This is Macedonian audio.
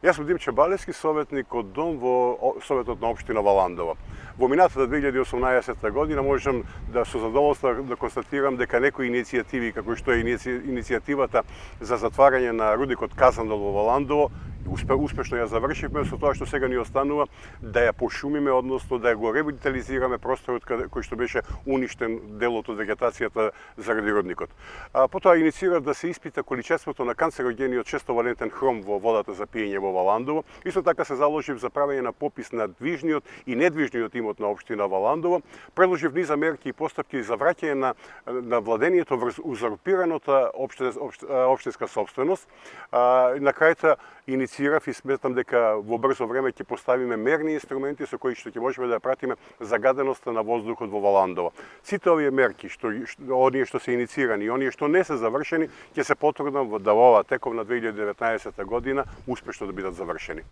Јас сум Димче Балевски, советник од Дом во Советот на општина Валандово. Во минатата 2018 година можам да со задоволство да констатирам дека некои иницијативи, како што е иницијативата за затварање на рудникот Казандол во Валандово, успешно ја завршивме, со тоа што сега ни останува да ја пошумиме, односно да го ревитализираме просторот кој што беше уништен делот од вегетацијата заради рудникот. Потоа инициира да се испита количеството на канцерогениот честовалентен хром во водата за пиење во Валандово. Исто така се заложив за правење на попис на движниот и недвижниот имот на општина Валандово. Предложив низа мерки и постапки за враќање на владението врз узурпираната општинска собственост. На крајта инициирав и сметам дека во брзо време ќе поставиме мерни инструменти со кои што ќе можеме да пратиме загаденоста на воздухот во Валандово. Сите овие мерки, оние што се инициирани и оние што не се завршени, ќе се потрудам да ова теком на 2019 година успешно да бидат завршени.